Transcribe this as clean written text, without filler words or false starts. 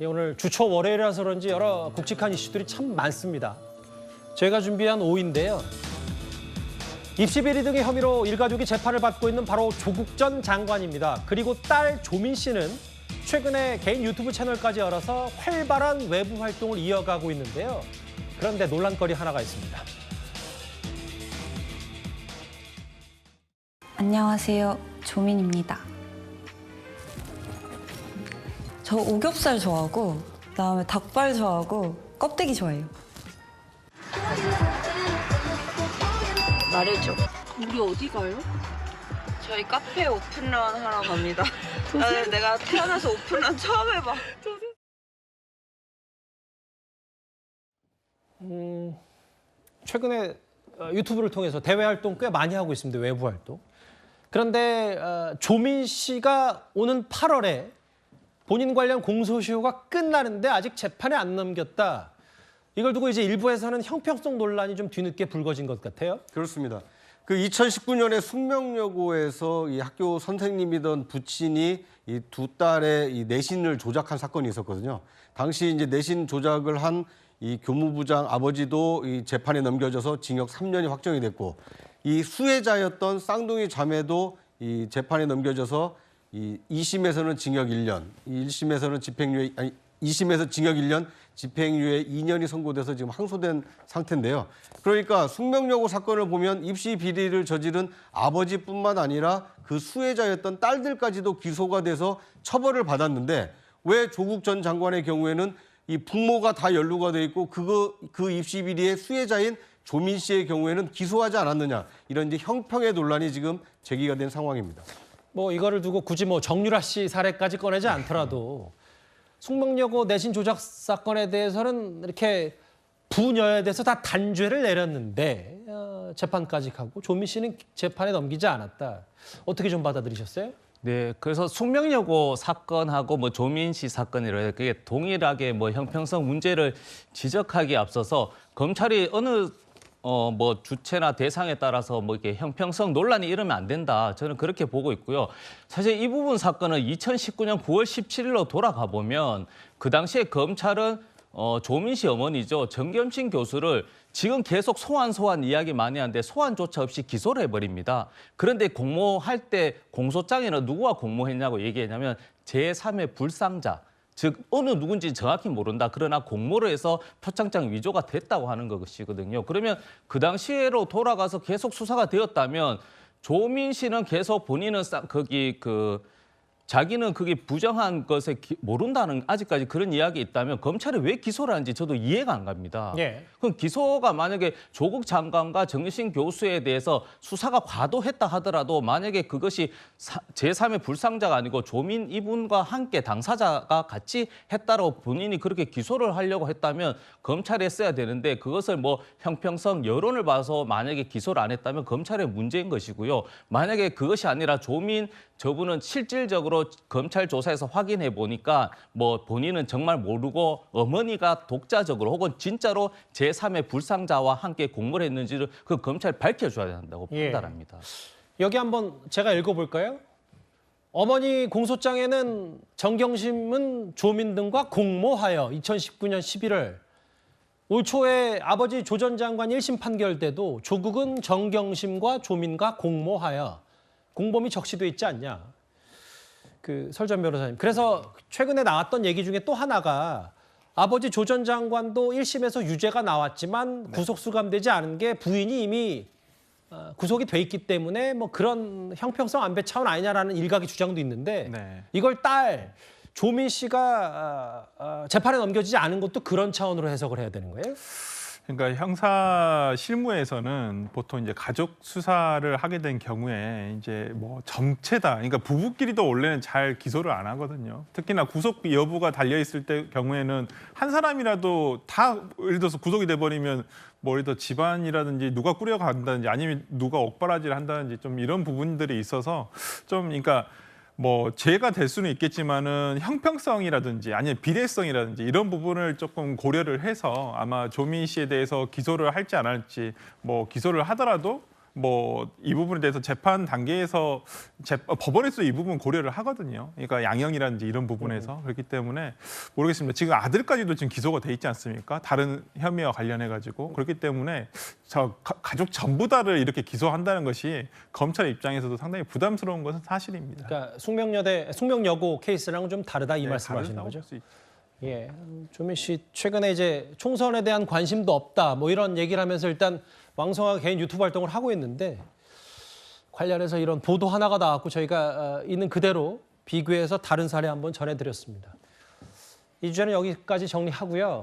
예, 오늘 주초 월요일이라서 그런지 여러 굵직한 이슈들이 참 많습니다. 저희가 준비한 5위인데요. 입시 비리 등의 혐의로 일가족이 재판을 받고 있는 바로 조국 전 장관입니다. 그리고 딸 조민 씨는 최근에 개인 유튜브 채널까지 열어서 활발한 외부 활동을 이어가고 있는데요. 그런데 논란거리 하나가 있습니다. 안녕하세요, 조민입니다. 저 오겹살 좋아하고 그다음에 닭발 좋아하고 껍데기 좋아해요. 말해줘. 우리 어디 가요? 저희 카페 오픈런 하러 갑니다. 내가 태어나서 오픈런 처음 해봐. 최근에 유튜브를 통해서 대외 활동 꽤 많이 하고 있습니다. 외부 활동. 그런데 조민 씨가 오는 8월에 본인 관련 공소시효가 끝나는데 아직 재판에 안 넘겼다. 이걸 두고 이제 일부에서는 형평성 논란이 좀 뒤늦게 불거진 것 같아요. 그렇습니다. 그 2019년에 숙명여고에서 이 학교 선생님이던 부친이 이 두 딸의 이 내신을 조작한 사건이 있었거든요. 당시 이제 내신 조작을 한 이 교무부장 아버지도 이 재판에 넘겨져서 징역 3년이 확정이 됐고, 이 수혜자였던 쌍둥이 자매도 이 재판에 넘겨져서 이 2심에서는 징역 1년, 이 1심에서는 집행유예 2심에서 징역 1년, 집행유예 2년이 선고돼서 지금 항소된 상태인데요. 그러니까 숙명여고 사건을 보면 입시 비리를 저지른 아버지뿐만 아니라 그 수혜자였던 딸들까지도 기소가 돼서 처벌을 받았는데, 왜 조국 전 장관의 경우에는 이 부모가 다 연루가 돼 있고 그 입시 비리의 수혜자인 조민 씨의 경우에는 기소하지 않았느냐, 이런 이제 형평의 논란이 지금 제기가 된 상황입니다. 뭐 이거를 두고 굳이 뭐 정유라 씨 사례까지 꺼내지 않더라도 숙명여고 내신 조작 사건에 대해서는 이렇게 부녀에 대해서 다 단죄를 내렸는데 재판까지 가고 조민 씨는 재판에 넘기지 않았다. 어떻게 좀 받아들이셨어요? 네, 그래서 숙명여고 사건하고 뭐 조민 씨 사건이라 그게 동일하게 뭐 형평성 문제를 지적하기에 앞서서 검찰이 어느 뭐 주체나 대상에 따라서 뭐 이렇게 형평성 논란이 일으면 안 된다. 저는 그렇게 보고 있고요. 사실 이 부분 사건은 2019년 9월 17일로 돌아가 보면 그 당시에 검찰은 조민 씨 어머니죠, 정겸신 교수를 지금 계속 소환 이야기 많이 하는데 소환조차 없이 기소를 해버립니다. 그런데 공모할 때 공소장에는 누구와 공모했냐고 얘기했냐면 제3의 불상자, 즉 어느 누군지 정확히 모른다. 그러나 공모를 해서 표창장 위조가 됐다고 하는 것이거든요. 그러면 그 당시로 돌아가서 계속 수사가 되었다면 조민 씨는 계속 본인은 자기는 그게 부정한 것에 모른다는 아직까지 그런 이야기 있다면 검찰이 왜 기소를 하는지 저도 이해가 안 갑니다. 예. 그럼 기소가 만약에 조국 장관과 정신 교수에 대해서 수사가 과도했다 하더라도 만약에 그것이 제3의 불상자가 아니고 조민 이분과 함께 당사자가 같이 했다고 본인이 그렇게 기소를 하려고 했다면 검찰에 써야 되는데 그것을 뭐 형평성 여론을 봐서 만약에 기소를 안 했다면 검찰의 문제인 것이고요. 만약에 그것이 아니라 조민 저분은 실질적으로 검찰 조사에서 확인해 보니까 뭐 본인은 정말 모르고 어머니가 독자적으로 혹은 진짜로 제3의 불상자와 함께 공모를 했는지를 그 검찰이 밝혀줘야 한다고 판단합니다. 여기 한번 제가 읽어볼까요? 어머니 공소장에는 정경심은 조민 등과 공모하여 2019년 11월 올 초에 아버지 조 전 장관 1심 판결 때도 조국은 정경심과 조민과 공모하여 공범이 적시돼 있지 않냐. 그 설 전 변호사님. 그래서 최근에 나왔던 얘기 중에 또 하나가 아버지 조 전 장관도 1심에서 유죄가 나왔지만 구속 수감되지 않은 게 부인이 이미 구속이 돼 있기 때문에 뭐 그런 형평성 안배 차원 아니냐라는 일각의 주장도 있는데 이걸 딸 조민 씨가 재판에 넘겨지지 않은 것도 그런 차원으로 해석을 해야 되는 거예요? 그러니까 형사 실무에서는 보통 이제 가족 수사를 하게 된 경우에 이제 뭐 정체다. 그러니까 부부끼리도 원래는 잘 기소를 안 하거든요. 특히나 구속 여부가 달려 있을 때 경우에는 한 사람이라도 다 예를 들어서 구속이 돼 버리면 뭐 예를 들어 집안이라든지 누가 꾸려간다든지 아니면 누가 옥바라지를 한다든지 좀 이런 부분들이 있어서 좀 그러니까 뭐 죄가 될 수는 있겠지만은 형평성이라든지 아니면 비례성이라든지 이런 부분을 조금 고려를 해서 아마 조민 씨에 대해서 기소를 할지 안 할지 뭐 기소를 하더라도 뭐 이 부분에 대해서 재판 단계에서 법원에서 이 부분 고려를 하거든요. 그러니까 양형이라든지 이런 부분에서 그렇기 때문에 모르겠습니다. 지금 아들까지도 지금 기소가 돼 있지 않습니까? 다른 혐의와 관련해 가지고 그렇기 때문에 가족 전부 다를 이렇게 기소한다는 것이 검찰의 입장에서도 상당히 부담스러운 것은 사실입니다. 그러니까 숙명여고 케이스랑 좀 다르다 이 네, 말씀하시는 다르다고 거죠? 볼수 있죠. 예, 조민 씨 최근에 이제 총선에 대한 관심도 없다 뭐 이런 얘기를 하면서 일단 왕성하게 개인 유튜브 활동을 하고 있는데 관련해서 이런 보도 하나가 나왔고 저희가 있는 그대로 비교해서 다른 사례 한번 전해드렸습니다. 이 주제는 여기까지 정리하고요.